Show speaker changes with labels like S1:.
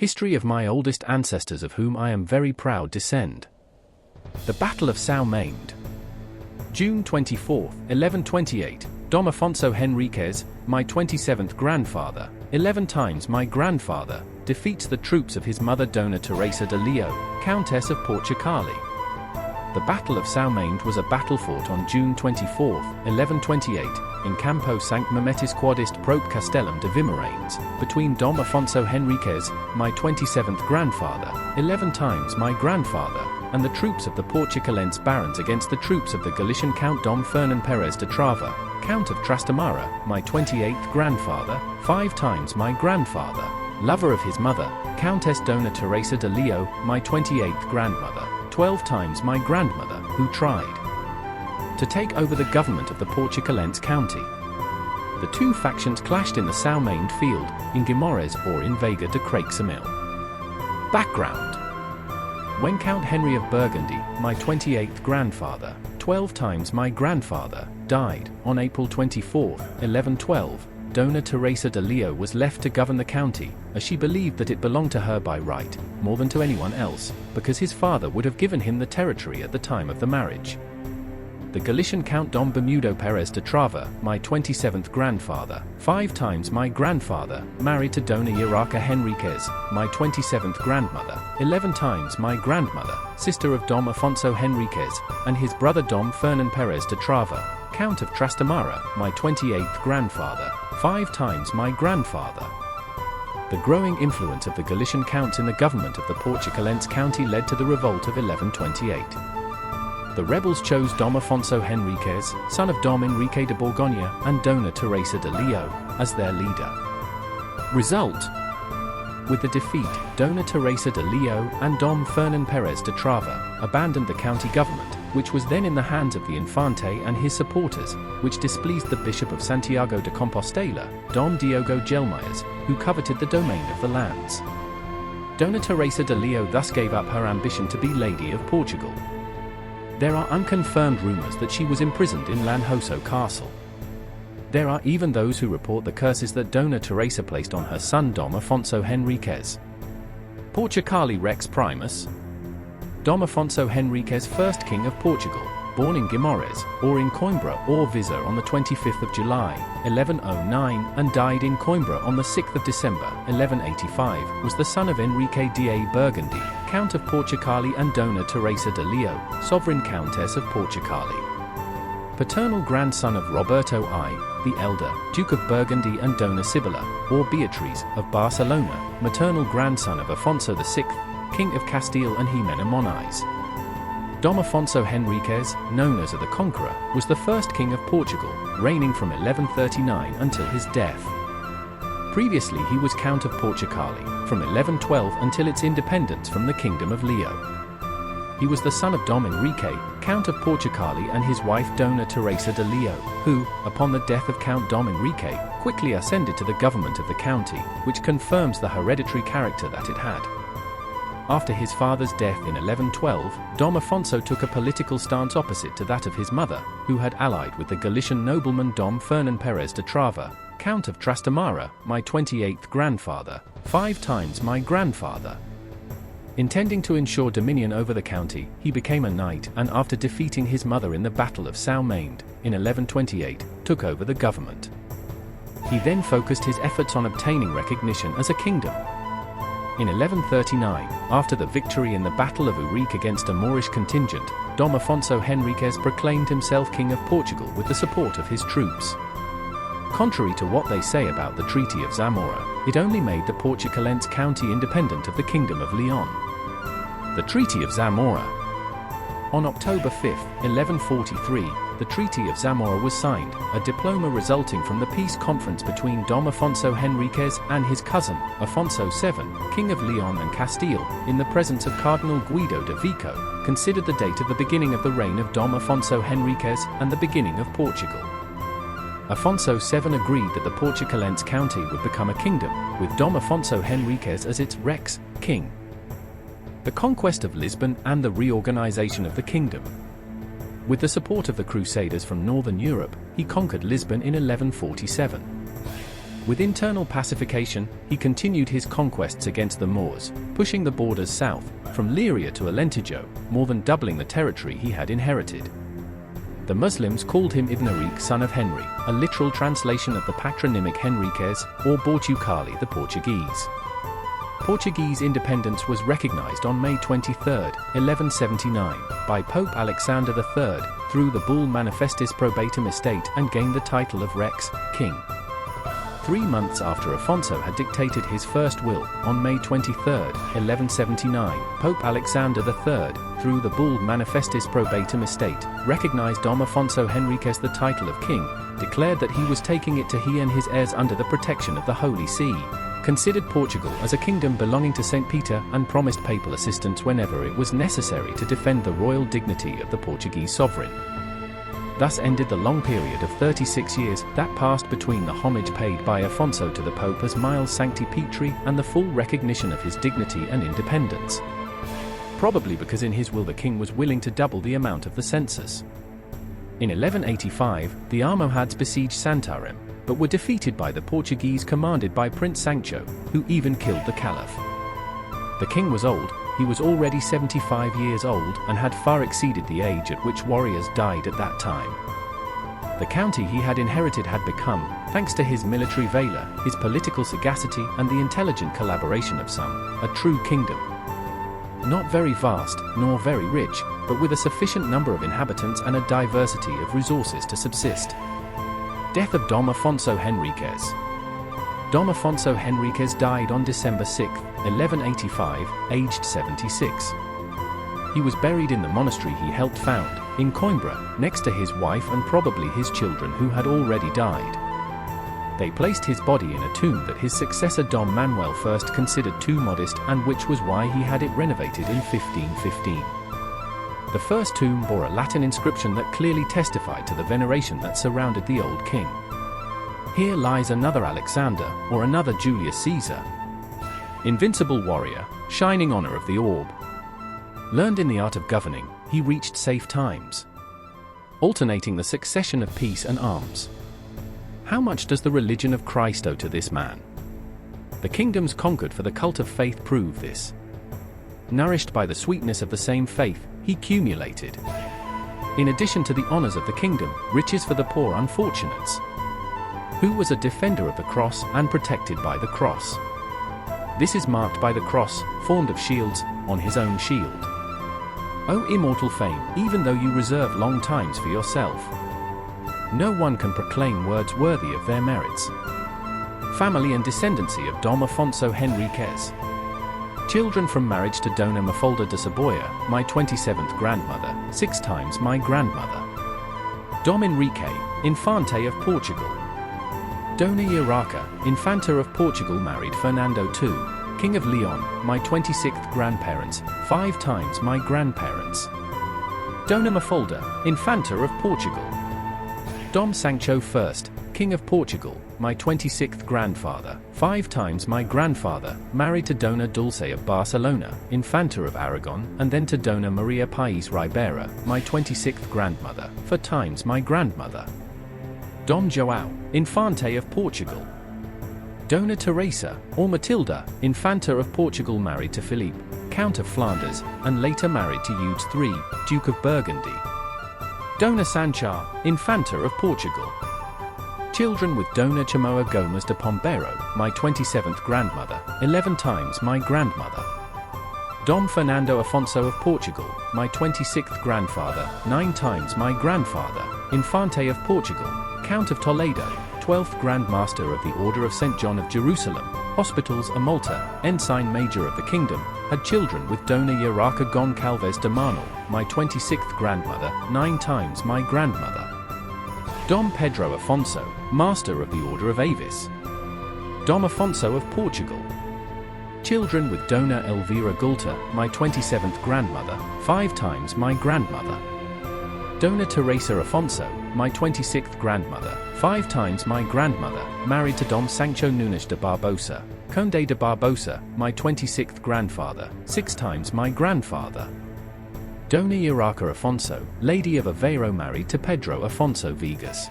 S1: History of my oldest ancestors of whom I am very proud descend. The Battle of São Mamede. June 24, 1128, Dom Afonso Henriques, my 27th grandfather, 11 times my grandfather, defeats the troops of his mother Dona Teresa de Leo, Countess of Portucali. The Battle of São Mamede was a battle fought on June 24, 1128, in Campo Sankt Mametis Quadist Prope Castellum de Vimaranes, between Dom Afonso Henriques, my 27th grandfather, 11 times my grandfather, and the troops of the Portucalense barons against the troops of the Galician Count Dom Fernán Pérez de Trava, Count of Trastamara, my 28th grandfather, 5 times my grandfather, lover of his mother, Countess Dona Teresa de Leo, my 28th grandmother, 12 times my grandmother, who tried to take over the government of the Portucalense county. The two factions clashed in the São Mamede field, in Guimarães or in Veiga de Creixemil. Background. When Count Henry of Burgundy, my 28th grandfather, 12 times my grandfather, died, on April 24, 1112, Dona Teresa de Leo was left to govern the county, as she believed that it belonged to her by right, more than to anyone else, because his father would have given him the territory at the time of the marriage. The Galician Count Dom Bermudo Pérez de Trava, my 27th grandfather, 5 times my grandfather, married to Dona Urraca Henriques, my 27th grandmother, 11 times my grandmother, sister of Dom Afonso Henriques, and his brother Dom Fernán Pérez de Trava, Count of Trastamara, my 28th grandfather, 5 times my grandfather. The growing influence of the Galician counts in the government of the Portucalense county led to the revolt of 1128. The rebels chose Dom Afonso Henriques, son of Dom Enrique de Borgoña and Dona Teresa de Leo, as their leader. Result: with the defeat, Dona Teresa de Leo and Dom Fernán Pérez de Trava abandoned the county government, which was then in the hands of the Infante and his supporters, which displeased the Bishop of Santiago de Compostela, Dom Diogo Gelmayes, who coveted the domain of the lands. Dona Teresa de Leo thus gave up her ambition to be Lady of Portugal. There are unconfirmed rumors that she was imprisoned in Lanhoso Castle. There are even those who report the curses that Dona Teresa placed on her son Dom Afonso Henriques. Portucali Rex Primus. Dom Afonso Henriques, first King of Portugal, born in Guimarães, or in Coimbra or Viseu on the 25th of July, 1109, and died in Coimbra on the 6th of December, 1185, was the son of Enrique de Burgundy, Count of Portucali, and Dona Teresa de Leo, Sovereign Countess of Portucali. Paternal grandson of Roberto I, the elder, Duke of Burgundy, and Dona Sibila, or Beatriz, of Barcelona, maternal grandson of Afonso VI, King of Castile and Jimena Moniz. Dom Afonso Henriques, known as the Conqueror, was the first king of Portugal, reigning from 1139 until his death. Previously he was Count of Portucali, from 1112 until its independence from the Kingdom of Leo. He was the son of Dom Enrique, Count of Portucali, and his wife Dona Teresa de Leo, who, upon the death of Count Dom Enrique, quickly ascended to the government of the county, which confirms the hereditary character that it had. After his father's death in 1112, Dom Afonso took a political stance opposite to that of his mother, who had allied with the Galician nobleman Dom Fernán Pérez de Trava, Count of Trastamara, my 28th grandfather, 5 times my grandfather. Intending to ensure dominion over the county, he became a knight and, after defeating his mother in the Battle of São Mamede, in 1128, took over the government. He then focused his efforts on obtaining recognition as a kingdom. In 1139, after the victory in the Battle of Henriques against a Moorish contingent, Dom Afonso Henriques proclaimed himself King of Portugal with the support of his troops. Contrary to what they say about the Treaty of Zamora, it only made the Portucalense county independent of the Kingdom of Leon. The Treaty of Zamora. On October 5, 1143, the Treaty of Zamora was signed, a diploma resulting from the peace conference between Dom Afonso Henriques and his cousin, Afonso VII, King of Leon and Castile, in the presence of Cardinal Guido de Vico, considered the date of the beginning of the reign of Dom Afonso Henriques and the beginning of Portugal. Afonso VII agreed that the Portucalense county would become a kingdom, with Dom Afonso Henriques as its Rex, King. The conquest of Lisbon and the reorganization of the kingdom. With the support of the Crusaders from northern Europe, he conquered Lisbon in 1147. With internal pacification, he continued his conquests against the Moors, pushing the borders south, from Leiria to Alentejo, more than doubling the territory he had inherited. The Muslims called him Ibn Henriques, son of Henry, a literal translation of the patronymic Henriques, or Bortucali the Portuguese. Portuguese independence was recognized on May 23, 1179, by Pope Alexander III, through the bull Manifestis Probatum Estate, and gained the title of Rex, king. 3 months after Afonso had dictated his first will, on May 23, 1179, Pope Alexander III, through the bull Manifestis Probatum Estate, recognized Dom Afonso Henriques the title of king, declared that he was taking it to he and his heirs under the protection of the Holy See, considered Portugal as a kingdom belonging to St. Peter, and promised papal assistance whenever it was necessary to defend the royal dignity of the Portuguese sovereign. Thus ended the long period of 36 years that passed between the homage paid by Afonso to the Pope as Miles Sancti Petri and the full recognition of his dignity and independence. Probably because in his will the king was willing to double the amount of the census. In 1185, the Almohads besieged Santarem, but were defeated by the Portuguese commanded by Prince Sancho, who even killed the Caliph. The king was old. He was already 75 years old and had far exceeded the age at which warriors died at that time. The county he had inherited had become, thanks to his military valor, his political sagacity and the intelligent collaboration of some, a true kingdom. Not very vast, nor very rich, but with a sufficient number of inhabitants and a diversity of resources to subsist. Death of Dom Afonso Henriques. Dom Afonso Henriques died on December 6, 1185, aged 76. He was buried in the monastery he helped found, in Coimbra, next to his wife and probably his children who had already died. They placed his body in a tomb that his successor Dom Manuel first considered too modest, and which was why he had it renovated in 1515. The first tomb bore a Latin inscription that clearly testified to the veneration that surrounded the old king. Here lies another Alexander, or another Julius Caesar. Invincible warrior, shining honor of the orb. Learned in the art of governing, he reached safe times, alternating the succession of peace and arms. How much does the religion of Christ owe to this man? The kingdoms conquered for the cult of faith prove this. Nourished by the sweetness of the same faith, he cumulated, in addition to the honors of the kingdom, riches for the poor unfortunates, who was a defender of the cross and protected by the cross. This is marked by the cross, formed of shields, on his own shield. O immortal fame, even though you reserve long times for yourself, no one can proclaim words worthy of their merits. Family and descendancy of Dom Afonso Henriques. Children from marriage to Dona Mafalda de Saboya, my 27th grandmother, 6 times my grandmother. Dom Henrique, Infante of Portugal. Dona Urraca, Infanta of Portugal, married Fernando II, King of Leon, my 26th grandparents, 5 times my grandparents. Dona Mafalda, Infanta of Portugal. Dom Sancho I, King of Portugal, my 26th grandfather, 5 times my grandfather, married to Dona Dulce of Barcelona, Infanta of Aragon, and then to Dona Maria Pais Ribera, my 26th grandmother, 4 times my grandmother. Dom João, Infante of Portugal. Dona Teresa, or Matilda, Infanta of Portugal, married to Philippe, Count of Flanders, and later married to Eudes III, Duke of Burgundy. Dona Sancha, Infanta of Portugal. Children with Dona Chamoa Gomes de Pombero, my 27th grandmother, 11 times my grandmother. Dom Fernando Afonso of Portugal, my 26th grandfather, 9 times my grandfather. Infante of Portugal, Count of Toledo, 12th Grand Master of the Order of St. John of Jerusalem, Hospitals a Malta, Ensign Major of the Kingdom, had children with Dona Urraca Goncalves de Manal, my 26th grandmother, 9 times my grandmother. Dom Pedro Afonso, Master of the Order of Avis. Dom Afonso of Portugal. Children with Dona Elvira Gulta, my 27th grandmother, 5 times my grandmother. Dona Teresa Afonso, my 26th grandmother, 5 times my grandmother, married to Dom Sancho Nunes de Barbosa, Conde de Barbosa, my 26th grandfather, 6 times my grandfather. Dona Urraca Afonso, Lady of Aveiro, married to Pedro Afonso Viegas.